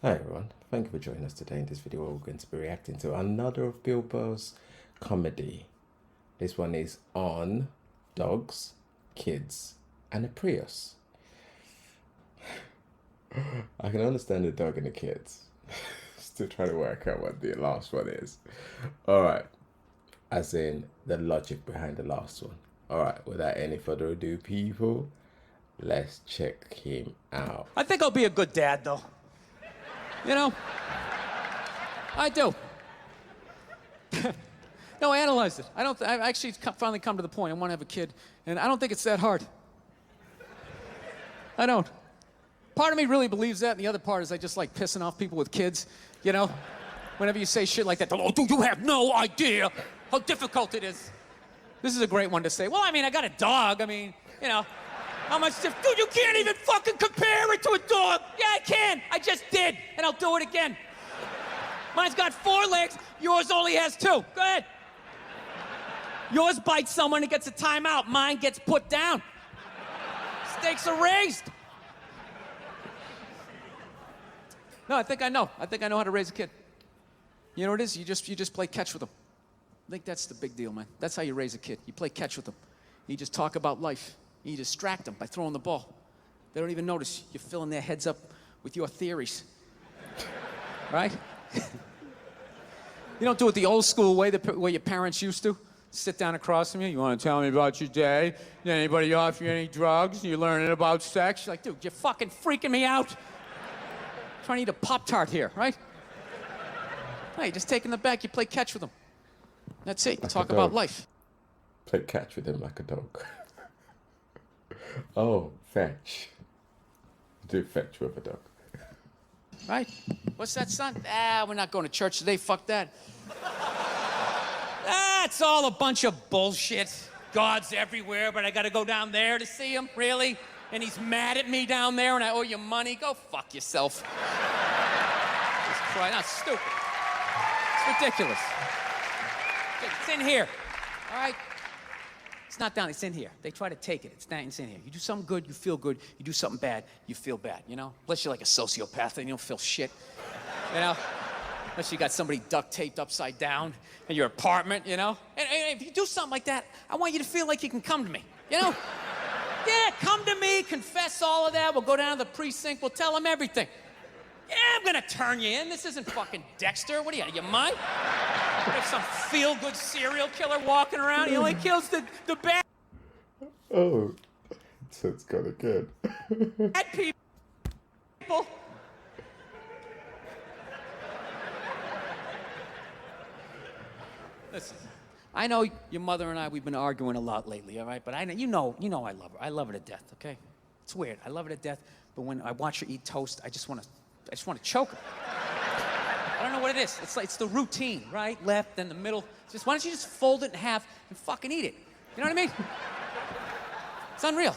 Hi everyone, thank you for joining us today. In this video we're going to be reacting to another of BBILL BURR's comedy. This one is on dogs, kids and a Prius. I can understand the dog and the kids. Still trying to work out what the last one is. Alright, as in the logic behind the last one. Alright, without any further ado people, let's check him out. I think I'll be a good dad though. You know, I do. No, I analyzed it. I've actually finally come to the point. I want to have a kid, and I don't think it's that hard. I don't. Part of me really believes that, and the other part is I just like pissing off people with kids, you know? Whenever you say shit like that, oh, dude, you have no idea how difficult it is. This is a great one to say. Well, I mean, I got a dog. I mean, you know, how much dude, you can't even fucking compare it to a dog. Yeah, I can. I just did, and I'll do it again. Mine's got 4 legs. Yours only has 2. Go ahead. Yours bites someone and gets a timeout. Mine gets put down. Stakes are raised. No, I think I know. I think I know how to raise a kid. You know what it is? You just play catch with them. I think that's the big deal, man. That's how you raise a kid. You play catch with them. You just talk about life. You distract them by throwing the ball. They don't even notice. You're filling their heads up with your theories. Right? You don't do it the old school way, the way your parents used to. Sit down across from you. You want to tell me about your day? Did anybody offer you any drugs? You learning about sex? You're like, dude, you're fucking freaking me out. I'm trying to eat a Pop-Tart here, right? No, you're just taking the back. You play catch with them. That's it. You Like talk a about dog. life. Play catch with him like a dog. Oh, fetch. Do fetch with a dog. Right? What's that, son? Ah, we're not going to church today. Fuck that. It's all a bunch of bullshit. God's everywhere, but I gotta go down there to see him? Really? And he's mad at me down there and I owe you money? Go fuck yourself. Just cry. That's stupid. It's ridiculous. It's in here. All right? It's not down, it's in here. They try to take it. It's in here. You do something good, you feel good. You do something bad, you feel bad, you know? Unless you're like a sociopath and you don't feel shit, you know? Unless you got somebody duct taped upside down in your apartment, you know? And if you do something like that, I want you to feel like you can come to me, you know? Yeah, come to me, confess all of that. We'll go down to the precinct, we'll tell them everything. Yeah, I'm gonna turn you in. This isn't fucking Dexter. What are you, out of your mind? There's some feel-good serial killer walking around. He only kills the bad Oh, it's kind of good. people. Listen, I know your mother and I, we've been arguing a lot lately, all right? But I know, you know I love her. I love her to death, okay? It's weird. I love her to death, but when I watch her eat toast, I just want to choke her. I don't know what it is. It's the routine, right? Left, then the middle. Just why don't you just fold it in half and fucking eat it? You know what I mean? It's unreal.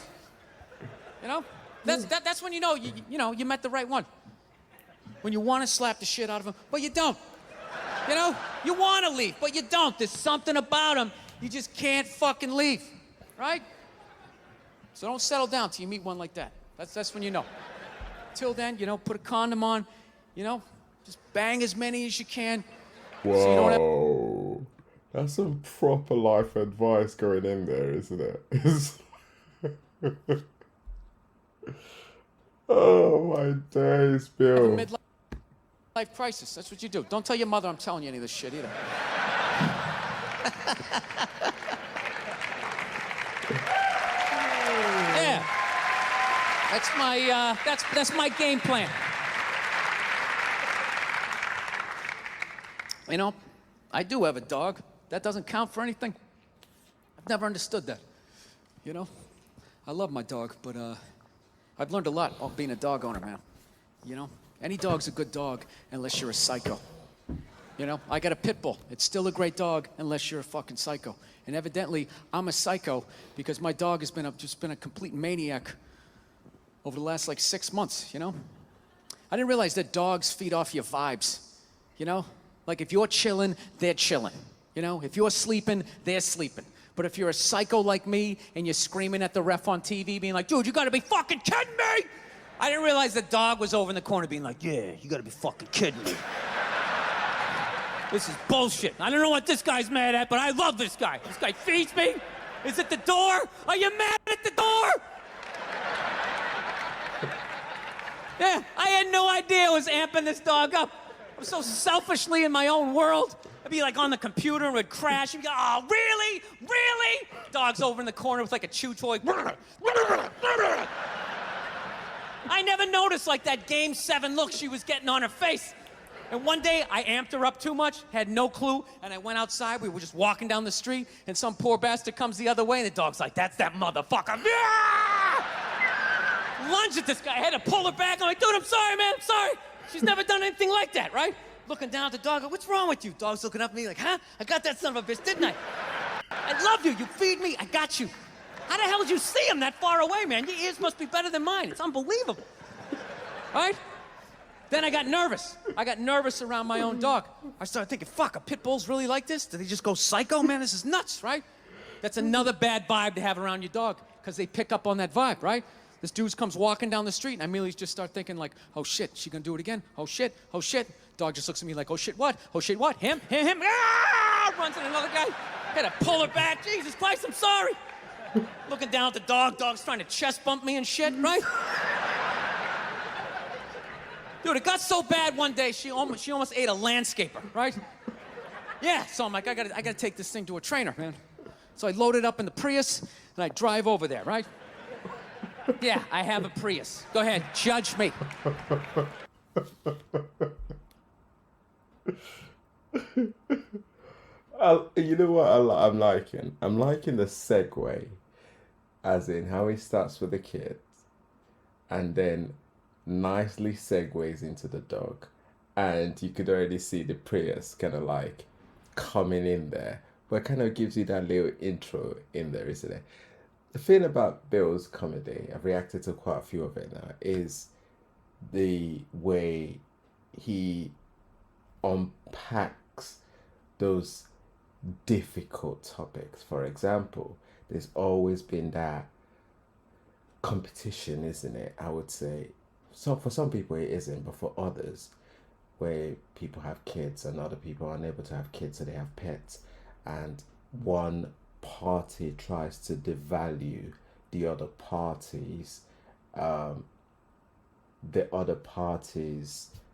You know? That's when you know you met the right one. When you want to slap the shit out of him, but you don't. You know? You want to leave, but you don't. There's something about him you just can't fucking leave, right? So don't settle down till you meet one like that. That's when you know. Till then, you know, put a condom on, you know, just bang as many as you can. Whoa. So you don't have That's some proper life advice going in there, isn't it? Oh my days, a Bill. midlife crisis. That's what you do. Don't tell your mother I'm telling you any of this shit either. Yeah. That's my game plan. You know, I do have a dog. That doesn't count for anything. I've never understood that. You know, I love my dog, but I've learned a lot off being a dog owner, man. You know, any dog's a good dog unless you're a psycho. You know, I got a pit bull. It's still a great dog unless you're a fucking psycho. And evidently, I'm a psycho because my dog has just been a complete maniac over the last like 6 months, you know? I didn't realize that dogs feed off your vibes, you know? Like if you're chilling, they're chilling. You know, if you're sleeping, they're sleeping. But if you're a psycho like me and you're screaming at the ref on TV being like, dude, you gotta be fucking kidding me! I didn't realize the dog was over in the corner being like, yeah, you gotta be fucking kidding me. This is bullshit. I don't know what this guy's mad at, but I love this guy. This guy feeds me. Is it the door? Are you mad at the door? Yeah, I had no idea I was amping this dog up. I was so selfishly in my own world. I'd be like on the computer and would crash and be like, oh, really? Really? Dog's over in the corner with like a chew toy. I never noticed like that Game 7 look she was getting on her face. And one day I amped her up too much, had no clue, and I went outside. We were just walking down the street, and some poor bastard comes the other way, and the dog's like, that's that motherfucker. Lunge at this guy. I had to pull her back. I'm like, dude, I'm sorry, man. I'm sorry. She's never done anything like that, right? Looking down at the dog, what's wrong with you? Dog's looking up at me like, huh? I got that son of a bitch, didn't I? I love you. You feed me. I got you. How the hell did you see him that far away, man? Your ears must be better than mine. It's unbelievable. Right? Then I got nervous. I got nervous around my own dog. I started thinking, fuck, are pit bulls really like this? Do they just go psycho? Man, this is nuts, right? That's another bad vibe to have around your dog, because they pick up on that vibe, right? This dude comes walking down the street, and I immediately just start thinking like, oh shit, she gonna do it again? Oh shit, oh shit. Dog just looks at me like, oh shit, what? Oh shit, what? Him? Ah! Runs at another guy. Had to pull her back. Jesus Christ, I'm sorry. Looking down at the dog. Dog's trying to chest bump me and shit, right? Dude, it got so bad one day, she almost ate a landscaper, right? Yeah, so I'm like, I gotta take this thing to a trainer, man. So I load it up in the Prius, and I drive over there, right? Yeah, I have a Prius. Go ahead, judge me. You know what I'm liking? I'm liking the segue, as in how he starts with the kids, and then nicely segues into the dog, and you could already see the Prius kind of like coming in there, but it kind of gives you that little intro in there, isn't it? The thing about Bill's comedy, I've reacted to quite a few of it now, is the way he unpacks those difficult topics. For example, there's always been that competition, isn't it? I would say. So for some people it isn't, but for others, where people have kids and other people are unable to have kids, so they have pets, and one party tries to devalue the other party's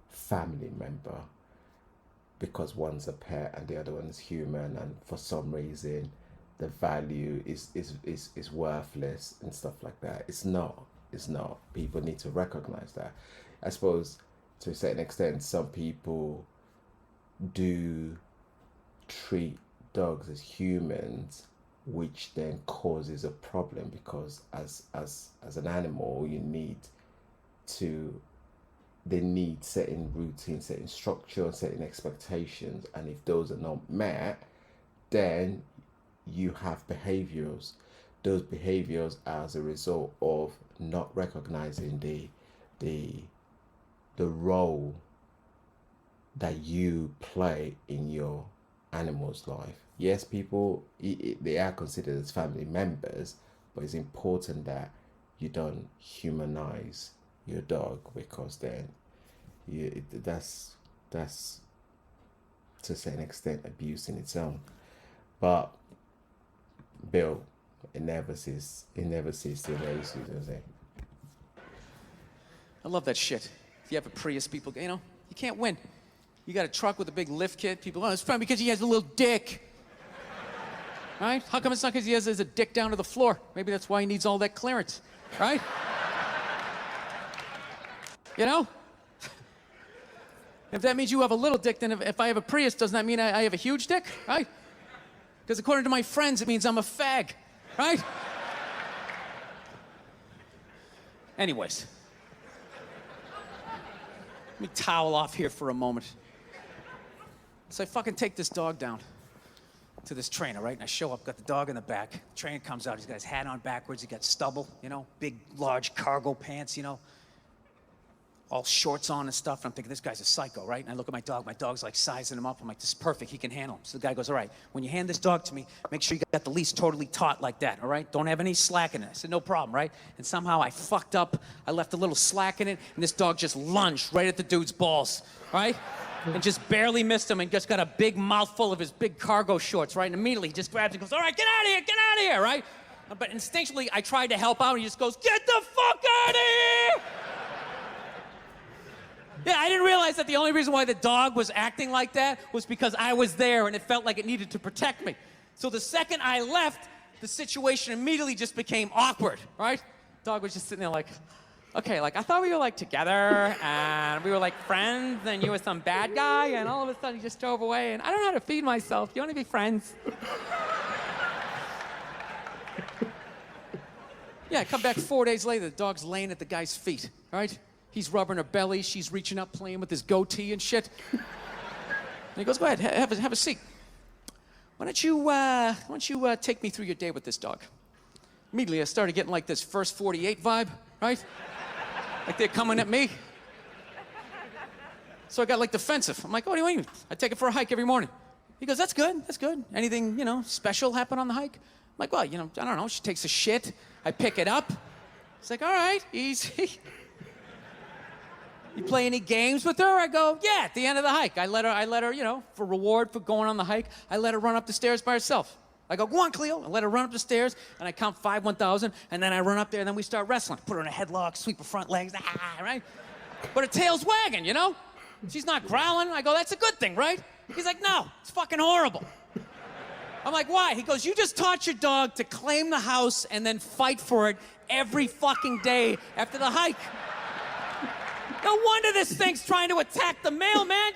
family member, because one's a pet and the other one's human, and for some reason the value is worthless and stuff like that. It's not. People need to recognize that. I suppose to a certain extent some people do treat dogs as humans, which then causes a problem, because as an animal they need certain routines, certain structure, certain expectations, and if those are not met, then you have behaviors. Those behaviors are as a result of not recognizing the role that you play in your animal's life. Yes, people, they are considered as family members, but it's important that you don't humanize your dog, because then that's to a certain extent abuse in its own. But Bill, it never ceases to amaze you, does it? I love that shit. If you have a Prius, people, you can't win. You got a truck with a big lift kit, people, oh, it's fine because he has a little dick. Right? How come it's not because he has a dick down to the floor? Maybe that's why he needs all that clearance, right? You know? If that means you have a little dick, then if I have a Prius, doesn't that mean I have a huge dick, right? Because according to my friends, it means I'm a fag, right? Anyways. Let me towel off here for a moment. So I fucking take this dog down to this trainer, right? And I show up, got the dog in the back. The trainer comes out, he's got his hat on backwards, he got stubble, big, large cargo pants, all shorts on and stuff. And I'm thinking, this guy's a psycho, right? And I look at my dog. My dog's like sizing him up. I'm like, this is perfect. He can handle him. So the guy goes, all right, when you hand this dog to me, make sure you got the leash totally taut like that, all right? Don't have any slack in it. I said, no problem, right? And somehow I fucked up. I left a little slack in it, and this dog just lunged right at the dude's balls, right? And just barely missed him and just got a big mouthful of his big cargo shorts, right? And immediately he just grabs and goes, all right, get out of here, right? But instinctually, I tried to help out, and he just goes, get the fuck out of here! Yeah, I didn't realize that the only reason why the dog was acting like that was because I was there and it felt like it needed to protect me. So the second I left, the situation immediately just became awkward, right? Dog was just sitting there like, okay, like I thought we were like together and we were like friends and you were some bad guy and all of a sudden you just drove away and I don't know how to feed myself. You want to be friends? Yeah, I come back 4 days later, the dog's laying at the guy's feet, right? He's rubbing her belly, she's reaching up, playing with his goatee and shit. And he goes, go ahead, have a seat. Why don't you take me through your day with this dog? Immediately, I started getting like this First 48 vibe, right? Like they're coming at me. So I got like defensive. I'm like, what do you mean? I take it for a hike every morning. He goes, that's good. Anything, special happen on the hike? I'm like, well, I don't know. She takes a shit. I pick it up. It's like, all right, easy. You play any games with her? I go, yeah, at the end of the hike. I let her, for reward for going on the hike, I let her run up the stairs by herself. I go, go on, Cleo. I let her run up the stairs, and I count 5 1,000, and then I run up there, and then we start wrestling. Put her in a headlock, sweep her front legs, right? But her tail's wagging, She's not growling. I go, that's a good thing, right? He's like, no, it's fucking horrible. I'm like, why? He goes, you just taught your dog to claim the house and then fight for it every fucking day after the hike. No wonder this thing's trying to attack the mailman,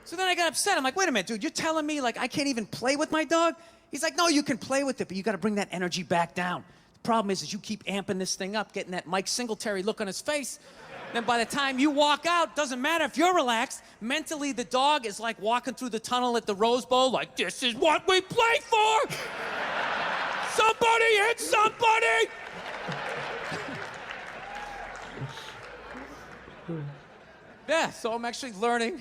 So then I got upset. I'm like, wait a minute, dude, you're telling me, like, I can't even play with my dog? He's like, no, you can play with it, but you got to bring that energy back down. The problem is you keep amping this thing up, getting that Mike Singletary look on his face. Then by the time you walk out, doesn't matter if you're relaxed, mentally the dog is like walking through the tunnel at the Rose Bowl, like, this is what we play for! Somebody hit somebody! Yeah, so I'm actually learning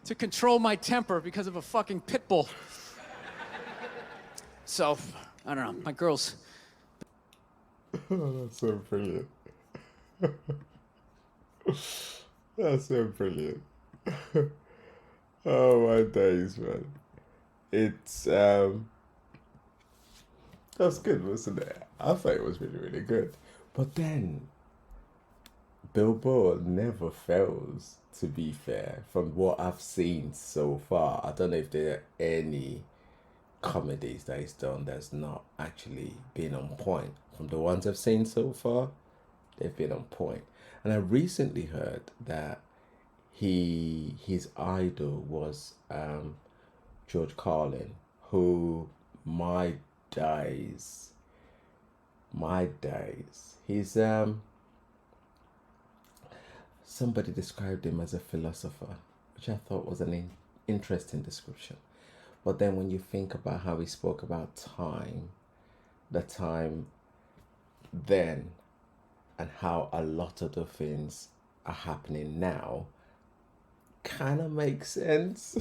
to control my temper because of a fucking pit bull. So, I don't know, my girls. Oh, that's so brilliant. That's so brilliant. Oh my days, man. It's that's good, wasn't it? I thought it was really, really good. But then BBILL BURR never fails, to be fair, from what I've seen so far. I don't know if there are any comedies that he's done that's not actually been on point. From the ones I've seen so far, they've been on point. And I recently heard that his idol was George Carlin, who my days, he's somebody described him as a philosopher, which I thought was an interesting description. But then when you think about how he spoke about time, the time then, and how a lot of the things are happening now, kind of makes sense.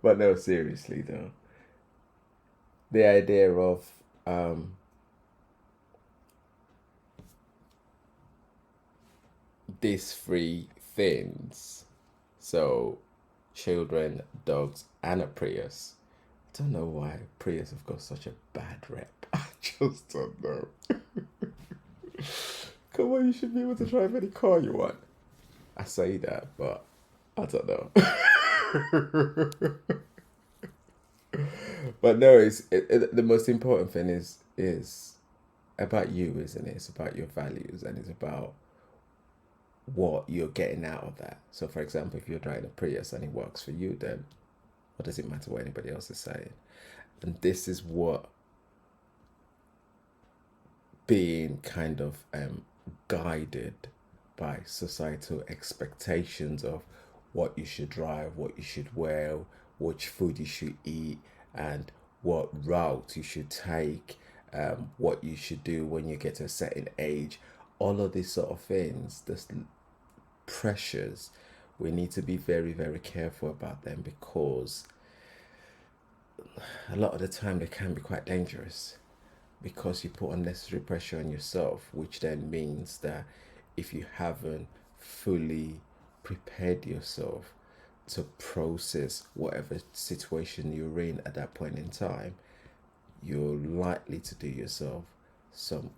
But no, seriously though, the idea of these three things, so children, dogs, and a Prius. I don't know why Prius have got such a bad rep. I just don't know. Come on, you should be able to drive any car you want. I say that, but I don't know. But no, the most important thing is about you, isn't it? It's about your values, and it's about what you're getting out of that. So for example, if you're driving a Prius and it works for you, then what does it matter what anybody else is saying? And this is what being kind of guided by societal expectations of what you should drive, what you should wear, which food you should eat, and what route you should take, what you should do when you get to a certain age. all of these sort of things, this pressures, we need to be very, very careful about them, because a lot of the time they can be quite dangerous, because you put unnecessary pressure on yourself, which then means that if you haven't fully prepared yourself to process whatever situation you're in at that point in time, you're likely to do yourself some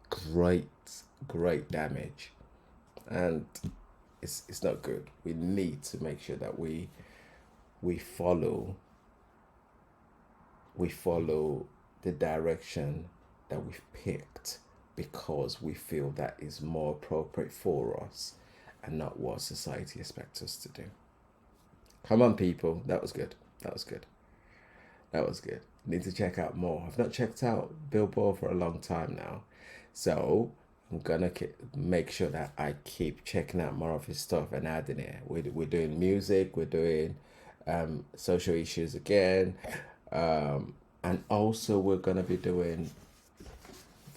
great, great damage. And it's not good. We need to make sure that we follow the direction that we've picked, because we feel that is more appropriate for us and not what society expects us to do. Come on, people. That was good. That was good. That was good. Need to check out more. I've not checked out BBILL BURR for a long time now. So I'm gonna make sure that I keep checking out more of his stuff and adding it. We're doing music, we're doing social issues again, and also we're gonna be doing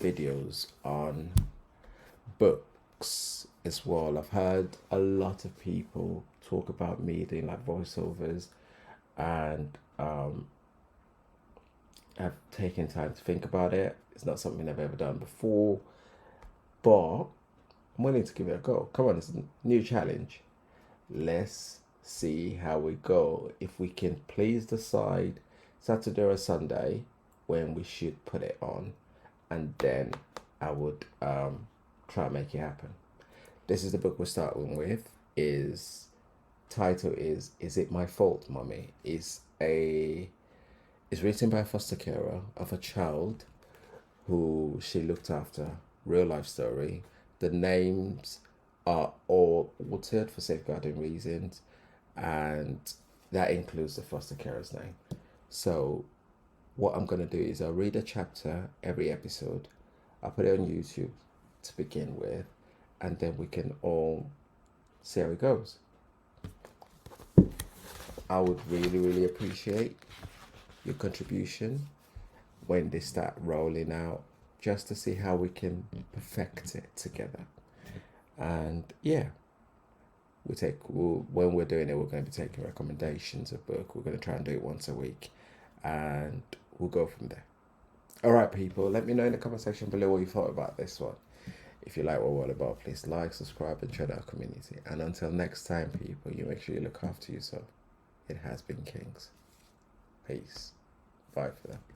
videos on books as well. I've heard a lot of people talk about me doing like voiceovers, and I've taken time to think about it. It's not something I've ever done before, but I'm willing to give it a go. Come on, it's a new challenge. Let's see how we go. If we can please decide Saturday or Sunday when we should put it on, and then I would try and make it happen. This is the book we're starting with. Title is It My Fault, Mummy? It's written by a foster carer of a child who she looked after. Real life story. The names are all altered for safeguarding reasons, and that includes the foster carer's name. So what I'm going to do is I'll read a chapter every episode. I'll put it on YouTube to begin with, and then we can all see how it goes. I would really, really appreciate your contribution when they start rolling out, just to see how we can perfect it together. And yeah, when we're doing it, we're going to be taking recommendations of book. We're going to try and do it once a week, and we'll go from there. All right, people, let me know in the comment section below what you thought about this one. If you like what we're all about, please like, subscribe, and join our community. And until next time, people, you make sure you look after yourself. It has been Kings. Peace. Bye for now.